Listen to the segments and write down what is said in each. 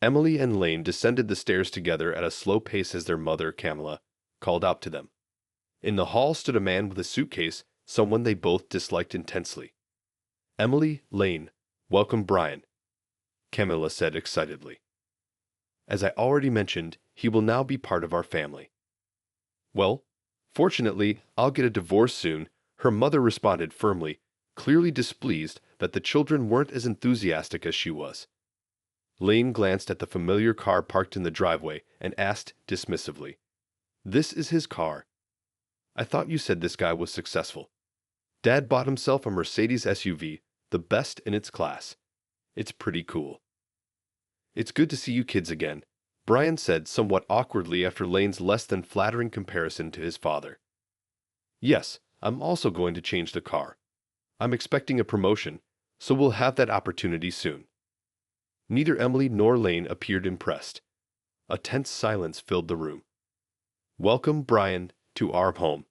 Emily and Lane descended the stairs together at a slow pace as their mother, Camilla, called out to them. In the hall stood a man with a suitcase, someone they both disliked intensely. "Emily, Lane, welcome Brian," Camilla said excitedly. "As I already mentioned, he will now be part of our family." "Well, fortunately, I'll get a divorce soon," her mother responded firmly, clearly displeased that the children weren't as enthusiastic as she was. Lane glanced at the familiar car parked in the driveway and asked dismissively, "This is his car. I thought you said this guy was successful. Dad bought himself a Mercedes SUV, the best in its class. It's pretty cool." "It's good to see you kids again," Brian said somewhat awkwardly after Lane's less than flattering comparison to his father. "Yes, I'm also going to change the car. I'm expecting a promotion, so we'll have that opportunity soon." Neither Emily nor Lane appeared impressed. A tense silence filled the room. "Welcome, Brian, to our home,"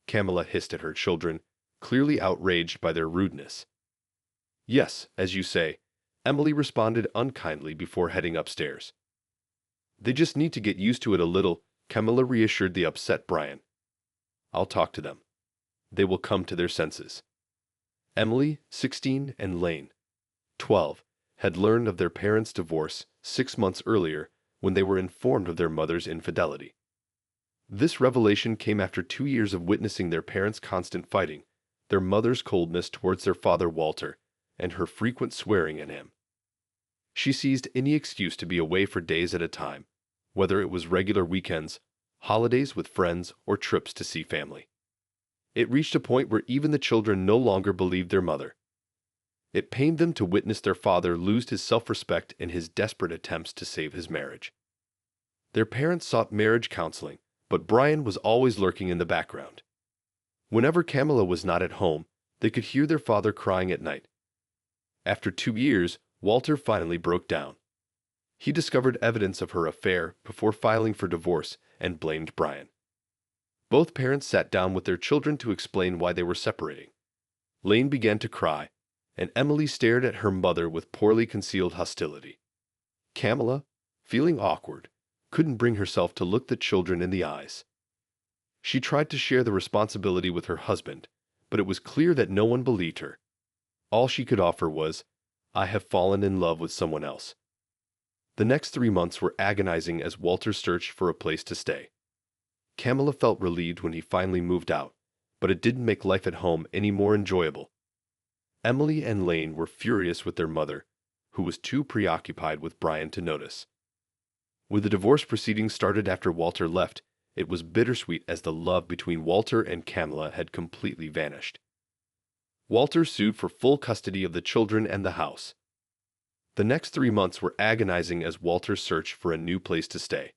Camilla hissed at her children, clearly outraged by their rudeness. "Yes, as you say," Emily responded unkindly before heading upstairs. "They just need to get used to it a little," Camilla reassured the upset Brian. "I'll talk to them. They will come to their senses." Emily, 16, and Lane, 12, had learned of their parents' divorce 6 months earlier when they were informed of their mother's infidelity. This revelation came after 2 years of witnessing their parents' constant fighting, their mother's coldness towards their father Walter, and her frequent swearing at him. She seized any excuse to be away for days at a time, whether it was regular weekends, holidays with friends, or trips to see family. It reached a point where even the children no longer believed their mother. It pained them to witness their father lose his self-respect in his desperate attempts to save his marriage. Their parents sought marriage counseling, but Brian was always lurking in the background. Whenever Camilla was not at home, they could hear their father crying at night. After 2 years, Walter finally broke down. He discovered evidence of her affair before filing for divorce and blamed Brian. Both parents sat down with their children to explain why they were separating. Lane began to cry, and Emily stared at her mother with poorly concealed hostility. Camilla, feeling awkward, couldn't bring herself to look the children in the eyes. She tried to share the responsibility with her husband, but it was clear that no one believed her. All she could offer was, "I have fallen in love with someone else." The next 3 months were agonizing as Walter searched for a place to stay. Camilla felt relieved when he finally moved out, but it didn't make life at home any more enjoyable. Emily and Lane were furious with their mother, who was too preoccupied with Brian to notice. When the divorce proceedings started after Walter left, it was bittersweet as the love between Walter and Camilla had completely vanished. Walter sued for full custody of the children and the house. The next 3 months were agonizing as Walter searched for a new place to stay.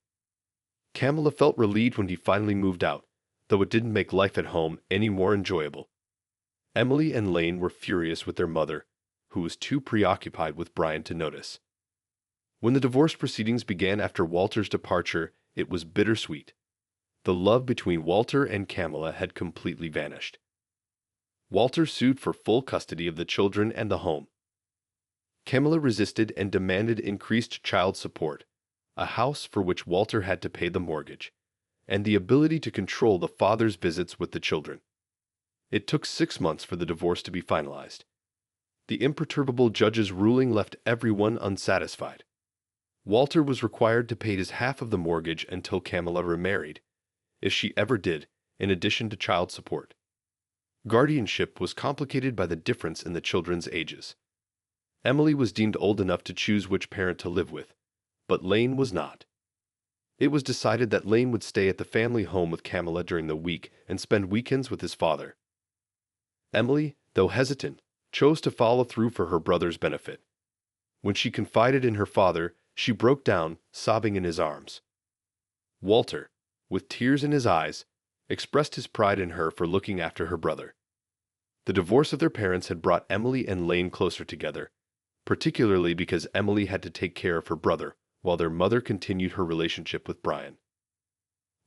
Camilla felt relieved when he finally moved out, though it didn't make life at home any more enjoyable. Emily and Lane were furious with their mother, who was too preoccupied with Brian to notice. When the divorce proceedings began after Walter's departure, it was bittersweet. The love between Walter and Camilla had completely vanished. Walter sued for full custody of the children and the home. Camilla resisted and demanded increased child support, a house for which Walter had to pay the mortgage, and the ability to control the father's visits with the children. It took 6 months for the divorce to be finalized. The imperturbable judge's ruling left everyone unsatisfied. Walter was required to pay his half of the mortgage until Camilla remarried, if she ever did, in addition to child support. Guardianship was complicated by the difference in the children's ages. Emily was deemed old enough to choose which parent to live with, but Lane was not. It was decided that Lane would stay at the family home with Camilla during the week and spend weekends with his father. Emily, though hesitant, chose to follow through for her brother's benefit. When she confided in her father, she broke down, sobbing in his arms. Walter, with tears in his eyes, expressed his pride in her for looking after her brother. The divorce of their parents had brought Emily and Lane closer together, particularly because Emily had to take care of her brother, while their mother continued her relationship with Brian.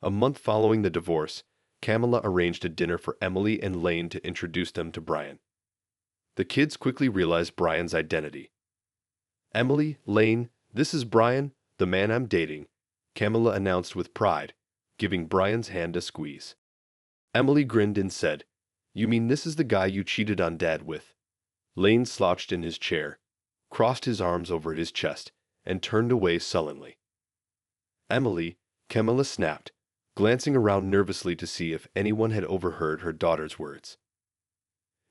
A month following the divorce, Camilla arranged a dinner for Emily and Lane to introduce them to Brian. The kids quickly realized Brian's identity. Emily, Lane, "This is Brian, the man I'm dating," Camilla announced with pride, giving Brian's hand a squeeze. Emily grinned and said, "You mean this is the guy you cheated on Dad with?" Lane slouched in his chair, crossed his arms over his chest, and turned away sullenly. "Emily," Camilla snapped, glancing around nervously to see if anyone had overheard her daughter's words.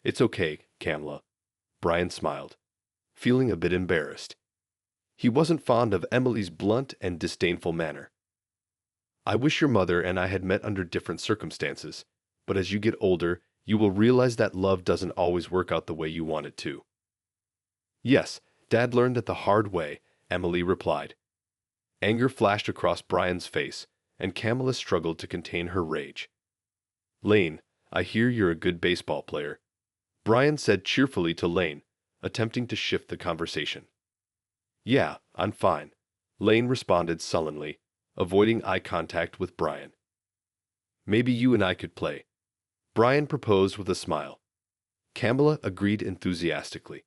"It's okay, Camilla," Brian smiled, feeling a bit embarrassed. He wasn't fond of Emily's blunt and disdainful manner. "I wish your mother and I had met under different circumstances, but as you get older, you will realize that love doesn't always work out the way you want it to." "Yes, Dad learned it the hard way," Emily replied. Anger flashed across Brian's face, and Camilla struggled to contain her rage. "Lane, I hear you're a good baseball player," Brian said cheerfully to Lane, attempting to shift the conversation. "Yeah, I'm fine," Lane responded sullenly, avoiding eye contact with Brian. "Maybe you and I could play," Brian proposed with a smile. Camilla agreed enthusiastically.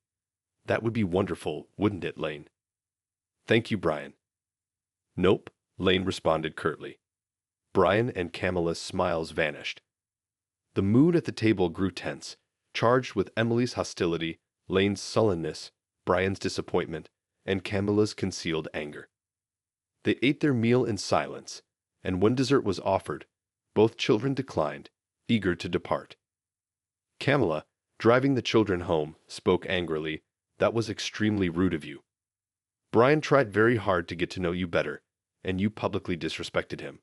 "That would be wonderful, wouldn't it, Lane?" "Thank you, Brian." "Nope," Lane responded curtly. Brian and Camilla's smiles vanished. The mood at the table grew tense, charged with Emily's hostility, Lane's sullenness, Brian's disappointment, and Camilla's concealed anger. They ate their meal in silence, and when dessert was offered, both children declined, eager to depart. Camilla, driving the children home, spoke angrily, "That was extremely rude of you. Brian tried very hard to get to know you better, and you publicly disrespected him."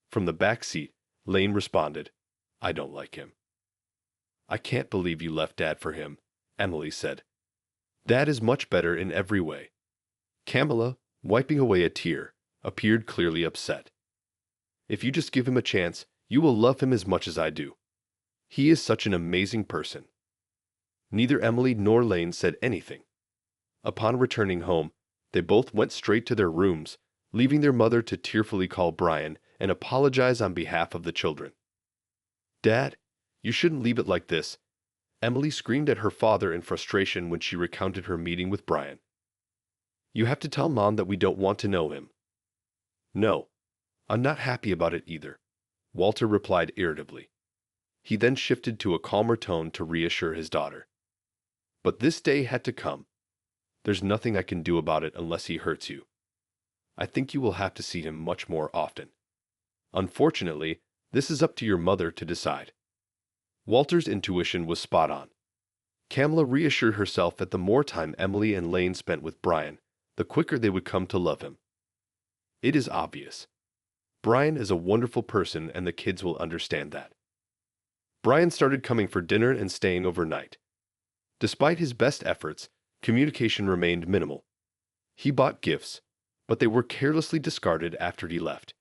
From the back seat, Lane responded, "I don't like him." "I can't believe you left Dad for him," Emily said. "Dad is much better in every way." Camilla, wiping away a tear, appeared clearly upset. "If you just give him a chance, you will love him as much as I do. He is such an amazing person." Neither Emily nor Lane said anything. Upon returning home, they both went straight to their rooms, leaving their mother to tearfully call Brian and apologize on behalf of the children. "Dad, you shouldn't leave it like this," Emily screamed at her father in frustration when she recounted her meeting with Brian. "You have to tell Mom that we don't want to know him." "No, I'm not happy about it either," Walter replied irritably. He then shifted to a calmer tone to reassure his daughter. "But this day had to come. There's nothing I can do about it unless he hurts you. I think you will have to see him much more often. Unfortunately, this is up to your mother to decide." Walter's intuition was spot on. Camilla reassured herself that the more time Emily and Lane spent with Brian, the quicker they would come to love him. It is obvious. Brian is a wonderful person and the kids will understand that. Brian started coming for dinner and staying overnight. Despite his best efforts, communication remained minimal. He bought gifts, but they were carelessly discarded after he left.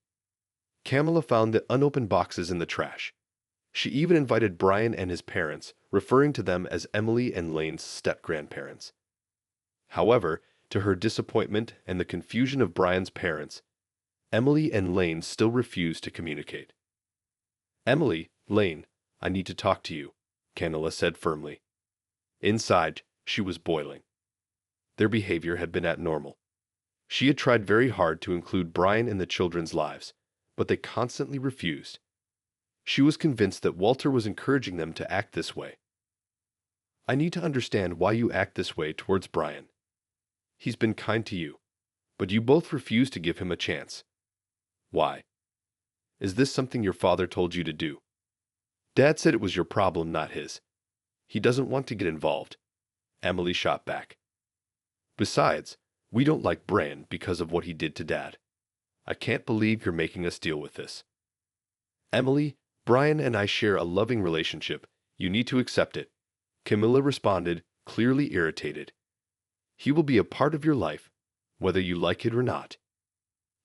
Camilla found the unopened boxes in the trash. She even invited Brian and his parents, referring to them as Emily and Lane's step-grandparents. However, to her disappointment and the confusion of Brian's parents, Emily and Lane still refused to communicate. "Emily, Lane, I need to talk to you," Camilla said firmly. Inside, she was boiling. Their behavior had been abnormal. She had tried very hard to include Brian in the children's lives, but they constantly refused. She was convinced that Walter was encouraging them to act this way. "I need to understand why you act this way towards Brian. He's been kind to you, but you both refuse to give him a chance. Why? Is this something your father told you to do? Dad said it was your problem, not his. He doesn't want to get involved," Emily shot back. "Besides, we don't like Brian because of what he did to Dad. I can't believe you're making us deal with this." "Emily, Brian and I share a loving relationship. You need to accept it," Camilla responded, clearly irritated. "He will be a part of your life, whether you like it or not."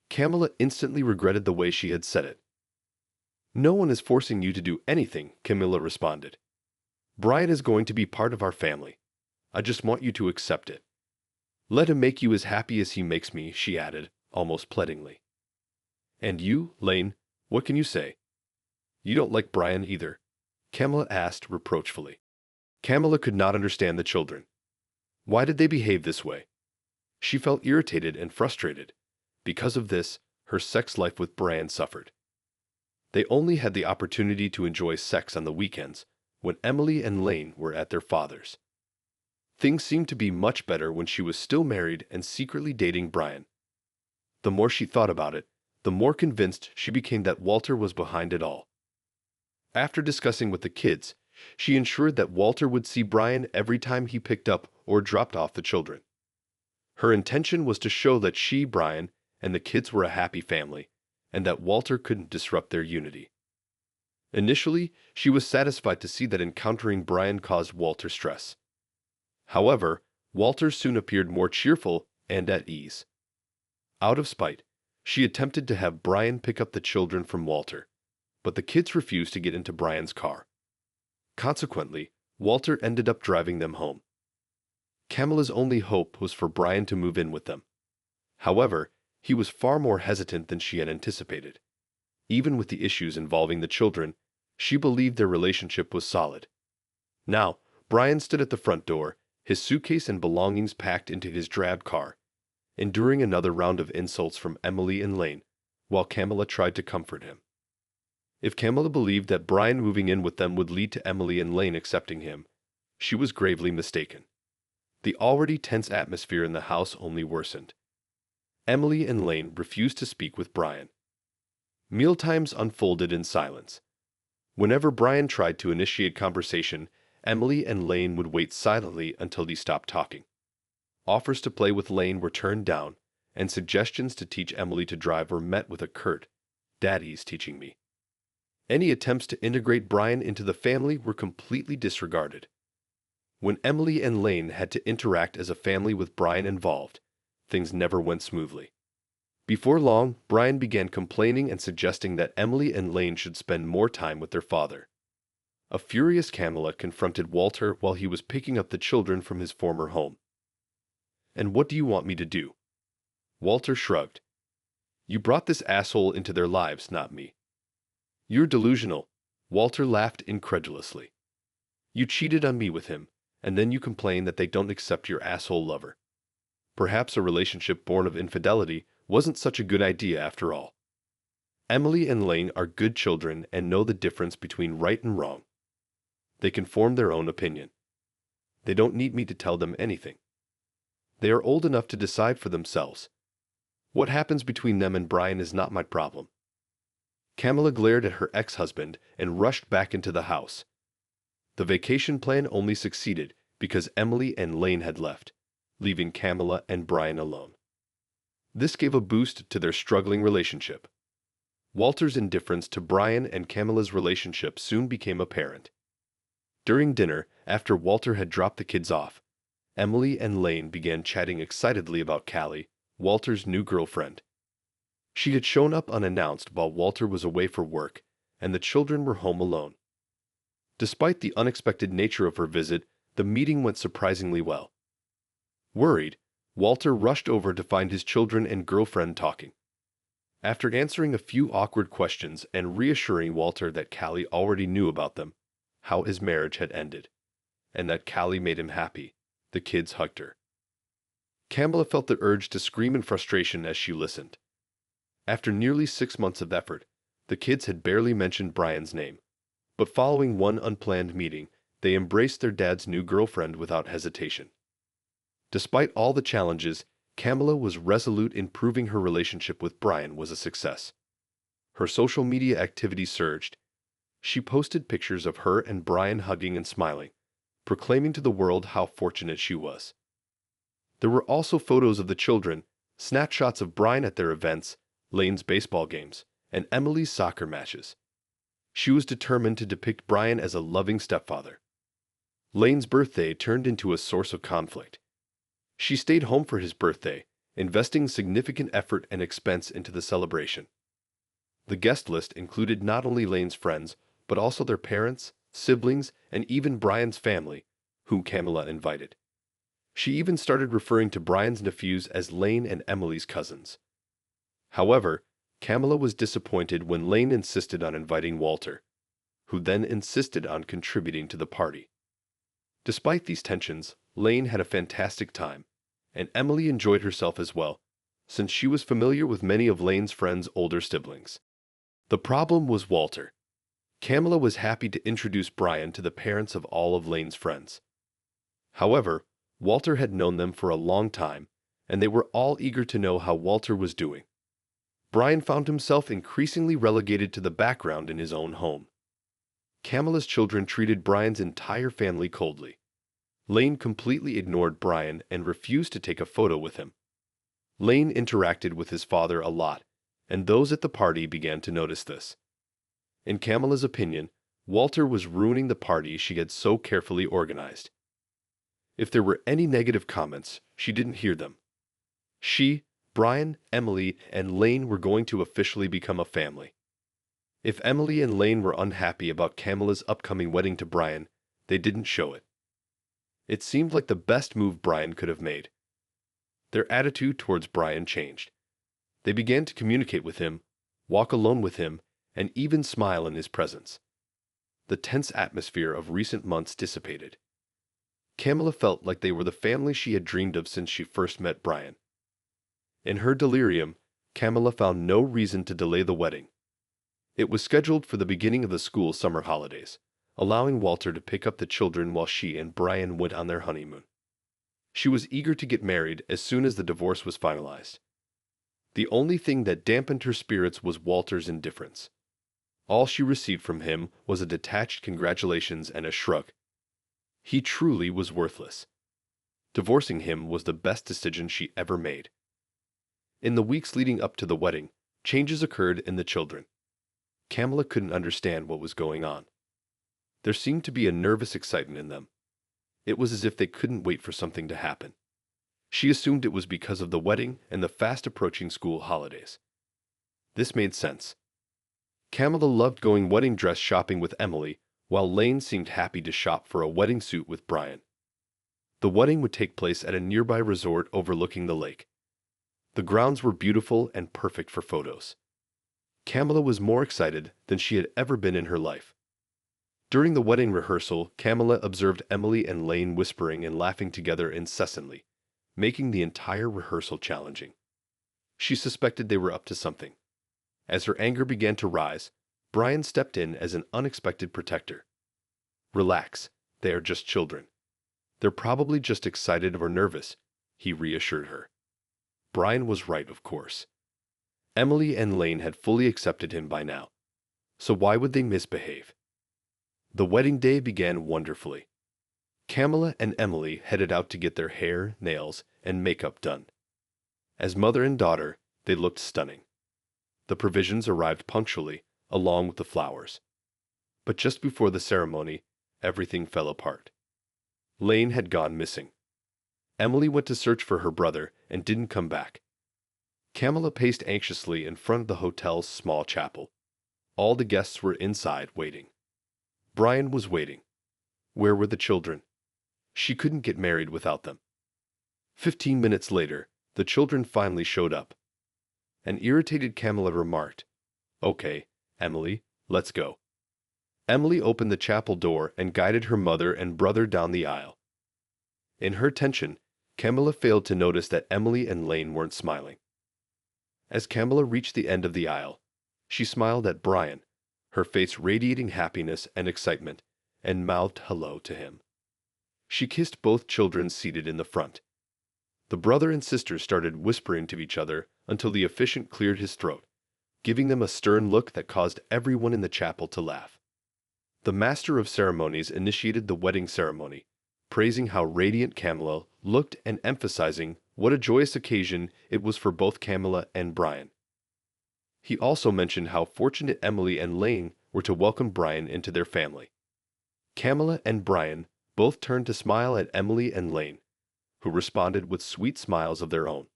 Camilla instantly regretted the way she had said it. "No one is forcing you to do anything," Camilla responded. "Brian is going to be part of our family. I just want you to accept it. Let him make you as happy as he makes me," she added, almost pleadingly. "And you, Lane, what can you say? You don't like Brian either?" Camilla asked reproachfully. Camilla could not understand the children. Why did they behave this way? She felt irritated and frustrated. Because of this, her sex life with Brian suffered. They only had the opportunity to enjoy sex on the weekends when Emily and Lane were at their father's. Things seemed to be much better when she was still married and secretly dating Brian. The more she thought about it, the more convinced she became that Walter was behind it all. After discussing with the kids, she ensured that Walter would see Brian every time he picked up or dropped off the children. Her intention was to show that she, Brian, and the kids were a happy family, and that Walter couldn't disrupt their unity. Initially, she was satisfied to see that encountering Brian caused Walter stress. However, Walter soon appeared more cheerful and at ease. Out of spite, she attempted to have Brian pick up the children from Walter, but the kids refused to get into Brian's car. Consequently, Walter ended up driving them home. Camilla's only hope was for Brian to move in with them. However, he was far more hesitant than she had anticipated. Even with the issues involving the children, she believed their relationship was solid. Now, Brian stood at the front door, his suitcase and belongings packed into his drab car, enduring another round of insults from Emily and Lane, while Camilla tried to comfort him. If Camilla believed that Brian moving in with them would lead to Emily and Lane accepting him, she was gravely mistaken. The already tense atmosphere in the house only worsened. Emily and Lane refused to speak with Brian. Mealtimes unfolded in silence. Whenever Brian tried to initiate conversation, Emily and Lane would wait silently until he stopped talking. Offers to play with Lane were turned down, and suggestions to teach Emily to drive were met with a curt, "Daddy's teaching me." Any attempts to integrate Brian into the family were completely disregarded. When Emily and Lane had to interact as a family with Brian involved, things never went smoothly. Before long, Brian began complaining and suggesting that Emily and Lane should spend more time with their father. A furious Camilla confronted Walter while he was picking up the children from his former home. "And what do you want me to do?" Walter shrugged. "You brought this asshole into their lives, not me." "You're delusional," Walter laughed incredulously. "You cheated on me with him, and then you complain that they don't accept your asshole lover. Perhaps a relationship born of infidelity wasn't such a good idea after all. Emily and Lane are good children and know the difference between right and wrong. They can form their own opinion. They don't need me to tell them anything. They are old enough to decide for themselves. What happens between them and Brian is not my problem." Camilla glared at her ex-husband and rushed back into the house. The vacation plan only succeeded because Emily and Lane had left, leaving Camilla and Brian alone. This gave a boost to their struggling relationship. Walter's indifference to Brian and Camilla's relationship soon became apparent. During dinner, after Walter had dropped the kids off, Emily and Lane began chatting excitedly about Callie, Walter's new girlfriend. She had shown up unannounced while Walter was away for work, and the children were home alone. Despite the unexpected nature of her visit, the meeting went surprisingly well. Worried, Walter rushed over to find his children and girlfriend talking. After answering a few awkward questions and reassuring Walter that Callie already knew about them, how his marriage had ended, and that Callie made him happy, the kids hugged her. Camilla felt the urge to scream in frustration as she listened. After nearly 6 months of effort, the kids had barely mentioned Brian's name, but following one unplanned meeting, they embraced their dad's new girlfriend without hesitation. Despite all the challenges, Camilla was resolute in proving her relationship with Brian was a success. Her social media activity surged. She posted pictures of her and Brian hugging and smiling, proclaiming to the world how fortunate she was. There were also photos of the children, snapshots of Brian at their events, Lane's baseball games, and Emily's soccer matches. She was determined to depict Brian as a loving stepfather. Lane's birthday turned into a source of conflict. She stayed home for his birthday, investing significant effort and expense into the celebration. The guest list included not only Lane's friends, but also their parents, siblings, and even Brian's family, whom Camilla invited. She even started referring to Brian's nephews as Lane and Emily's cousins. However, Camilla was disappointed when Lane insisted on inviting Walter, who then insisted on contributing to the party. Despite these tensions, Lane had a fantastic time, and Emily enjoyed herself as well, since she was familiar with many of Lane's friends' older siblings. The problem was Walter. Camilla was happy to introduce Brian to the parents of all of Lane's friends. However, Walter had known them for a long time, and they were all eager to know how Walter was doing. Brian found himself increasingly relegated to the background in his own home. Camilla's children treated Brian's entire family coldly. Lane completely ignored Brian and refused to take a photo with him. Lane interacted with his father a lot, and those at the party began to notice this. In Camilla's opinion, Walter was ruining the party she had so carefully organized. If there were any negative comments, she didn't hear them. She, Brian, Emily, and Lane were going to officially become a family. If Emily and Lane were unhappy about Camilla's upcoming wedding to Brian, they didn't show it. It seemed like the best move Brian could have made. Their attitude towards Brian changed. They began to communicate with him, walk alone with him, and even smile in his presence. The tense atmosphere of recent months dissipated. Camilla felt like they were the family she had dreamed of since she first met Brian. In her delirium, Camilla found no reason to delay the wedding. It was scheduled for the beginning of the school summer holidays, allowing Walter to pick up the children while she and Brian went on their honeymoon. She was eager to get married as soon as the divorce was finalized. The only thing that dampened her spirits was Walter's indifference. All she received from him was a detached congratulations and a shrug. He truly was worthless. Divorcing him was the best decision she ever made. In the weeks leading up to the wedding, changes occurred in the children. Camilla couldn't understand what was going on. There seemed to be a nervous excitement in them. It was as if they couldn't wait for something to happen. She assumed it was because of the wedding and the fast-approaching school holidays. This made sense. Camilla loved going wedding dress shopping with Emily, while Lane seemed happy to shop for a wedding suit with Brian. The wedding would take place at a nearby resort overlooking the lake. The grounds were beautiful and perfect for photos. Camilla was more excited than she had ever been in her life. During the wedding rehearsal, Camilla observed Emily and Lane whispering and laughing together incessantly, making the entire rehearsal challenging. She suspected they were up to something. As her anger began to rise, Brian stepped in as an unexpected protector. "Relax, they are just children. They're probably just excited or nervous," he reassured her. Brian was right, of course. Emily and Lane had fully accepted him by now, so why would they misbehave? The wedding day began wonderfully. Camilla and Emily headed out to get their hair, nails, and makeup done. As mother and daughter, they looked stunning. The provisions arrived punctually, along with the flowers. But just before the ceremony, everything fell apart. Lane had gone missing. Emily went to search for her brother and didn't come back. Camilla paced anxiously in front of the hotel's small chapel. All the guests were inside waiting. Brian was waiting. Where were the children? She couldn't get married without them. 15 minutes later, the children finally showed up. An irritated Camilla remarked, "Okay, Emily, let's go." Emily opened the chapel door and guided her mother and brother down the aisle. In her tension, Camilla failed to notice that Emily and Lane weren't smiling. As Camilla reached the end of the aisle, she smiled at Brian, her face radiating happiness and excitement, and mouthed hello to him. She kissed both children seated in the front. The brother and sister started whispering to each other until the officiant cleared his throat, giving them a stern look that caused everyone in the chapel to laugh. The master of ceremonies initiated the wedding ceremony, praising how radiant Camilla looked and emphasizing what a joyous occasion it was for both Camilla and Brian. He also mentioned how fortunate Emily and Lane were to welcome Brian into their family. Camilla and Brian both turned to smile at Emily and Lane, who responded with sweet smiles of their own.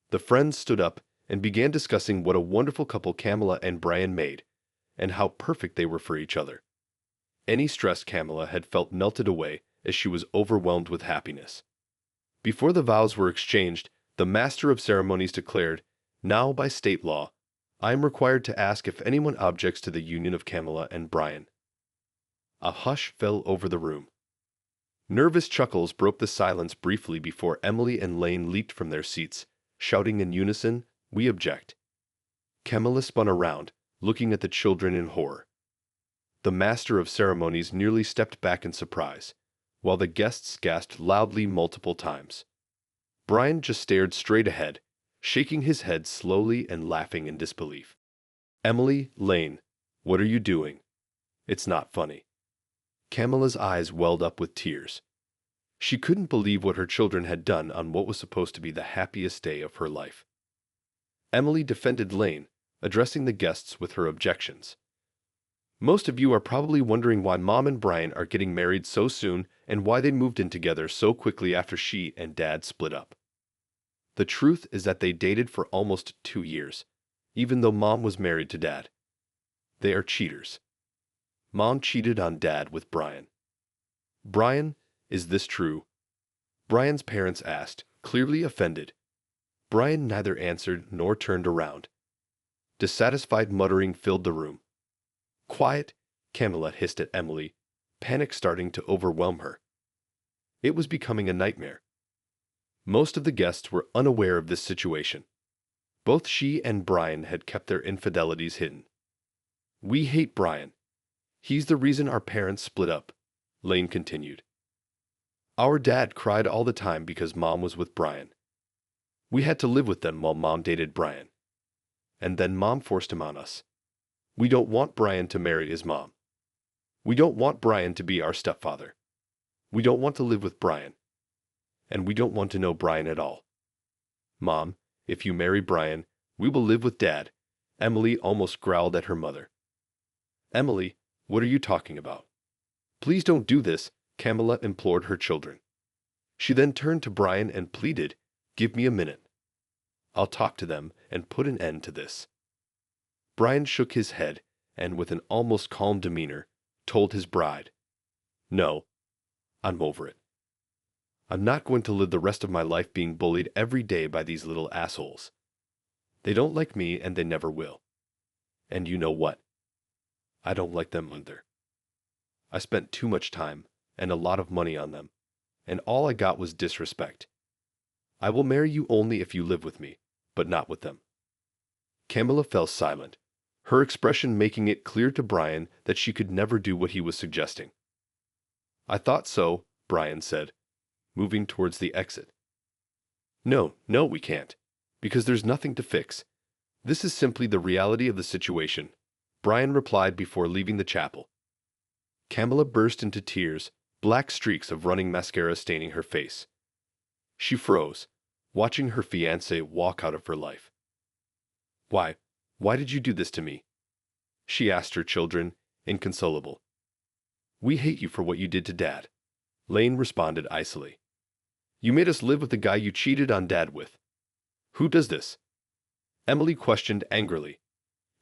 The friends stood up and began discussing what a wonderful couple Camilla and Brian made, and how perfect they were for each other. Any stress Camilla had felt melted away as she was overwhelmed with happiness. Before the vows were exchanged, the master of ceremonies declared, "Now by state law, I am required to ask if anyone objects to the union of Camilla and Brian." A hush fell over the room. Nervous chuckles broke the silence briefly before Emily and Lane leaped from their seats, shouting in unison, "We object." Camilla spun around, looking at the children in horror. The master of ceremonies nearly stepped back in surprise, while the guests gasped loudly multiple times. Brian just stared straight ahead, shaking his head slowly and laughing in disbelief. "Emily, Lane, what are you doing? It's not funny." Camilla's eyes welled up with tears. She couldn't believe what her children had done on what was supposed to be the happiest day of her life. Emily defended Lane, addressing the guests with her objections. "Most of you are probably wondering why Mom and Brian are getting married so soon and why they moved in together so quickly after she and Dad split up. The truth is that they dated for almost 2 years, even though Mom was married to Dad. They are cheaters. Mom cheated on Dad with Brian." "Brian, is this true?" Brian's parents asked, clearly offended. Brian neither answered nor turned around. Dissatisfied muttering filled the room. "Quiet," Camilla hissed at Emily, panic starting to overwhelm her. It was becoming a nightmare. Most of the guests were unaware of this situation. Both she and Brian had kept their infidelities hidden. "We hate Brian. He's the reason our parents split up," Lane continued. "Our dad cried all the time because Mom was with Brian. We had to live with them while Mom dated Brian. And then Mom forced him on us. We don't want Brian to marry his mom. We don't want Brian to be our stepfather. We don't want to live with Brian. And we don't want to know Brian at all. Mom, if you marry Brian, we will live with Dad," Emily almost growled at her mother. "Emily, what are you talking about? Please don't do this," Camilla implored her children. She then turned to Brian and pleaded, "Give me a minute. I'll talk to them and put an end to this." Brian shook his head and, with an almost calm demeanor, told his bride, "No, I'm over it. I'm not going to live the rest of my life being bullied every day by these little assholes. They don't like me and they never will. And you know what? I don't like them either. I spent too much time and a lot of money on them, and all I got was disrespect. I will marry you only if you live with me, but not with them." Camilla fell silent, her expression making it clear to Brian that she could never do what he was suggesting. "I thought so," Brian said, moving towards the exit. No, we can't, because there's nothing to fix. This is simply the reality of the situation," Brian replied before leaving the chapel. Camilla burst into tears, black streaks of running mascara staining her face. She froze, watching her fiancé walk out of her life. Why did you do this to me?" she asked her children, inconsolable. "We hate you for what you did to Dad," Lane responded icily. "You made us live with the guy you cheated on Dad with. Who does this?" Emily questioned angrily.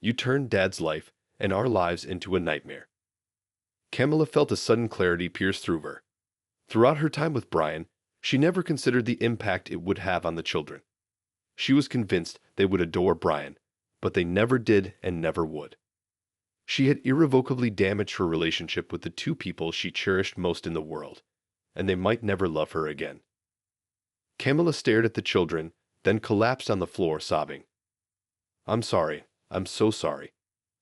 "You turned Dad's life and our lives into a nightmare." Camilla felt a sudden clarity pierce through her. Throughout her time with Brian, she never considered the impact it would have on the children. She was convinced they would adore Brian, but they never did and never would. She had irrevocably damaged her relationship with the two people she cherished most in the world, and they might never love her again. Camilla stared at the children, then collapsed on the floor sobbing. "I'm sorry. I'm so sorry.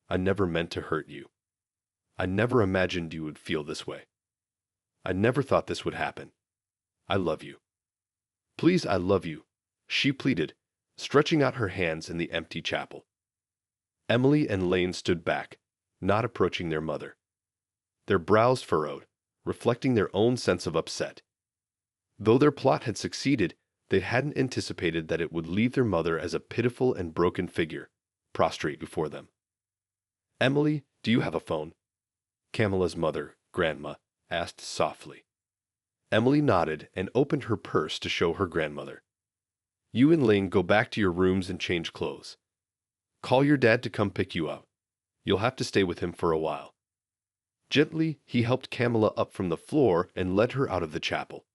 I never meant to hurt you. I never imagined you would feel this way. I never thought this would happen. I love you. Please, I love you," she pleaded, stretching out her hands in the empty chapel. Emily and Lane stood back, not approaching their mother. Their brows furrowed, reflecting their own sense of upset. Though their plot had succeeded, they hadn't anticipated that it would leave their mother as a pitiful and broken figure, prostrate before them. "Emily, do you have a phone?" Camilla's mother, Grandma, asked softly. Emily nodded and opened her purse to show her grandmother. "You and Lane go back to your rooms and change clothes. Call your dad to come pick you up. You'll have to stay with him for a while." Gently, he helped Camilla up from the floor and led her out of the chapel.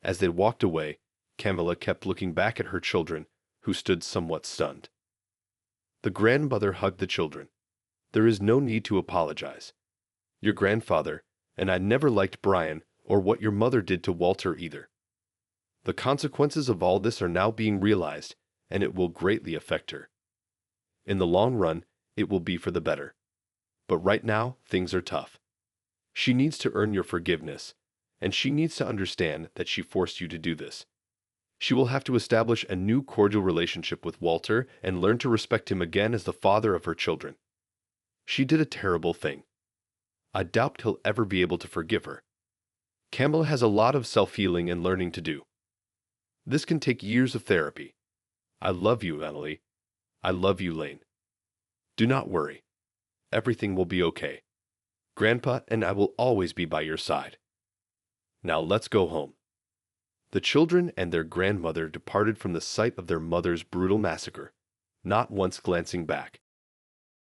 As they walked away, Camilla kept looking back at her children, who stood somewhat stunned. The grandmother hugged the children. "There is no need to apologize. Your grandfather, and I never liked Brian, or what your mother did to Walter either. The consequences of all this are now being realized, and it will greatly affect her. In the long run, it will be for the better. But right now, things are tough. She needs to earn your forgiveness, and she needs to understand that she forced you to do this. She will have to establish a new cordial relationship with Walter and learn to respect him again as the father of her children. She did a terrible thing. I doubt he'll ever be able to forgive her. Kamala has a lot of self-healing and learning to do. This can take years of therapy. I love you, Emily. I love you, Lane. Do not worry. Everything will be okay. Grandpa and I will always be by your side. Now let's go home. The children and their grandmother departed from the site of their mother's brutal massacre, not once glancing back.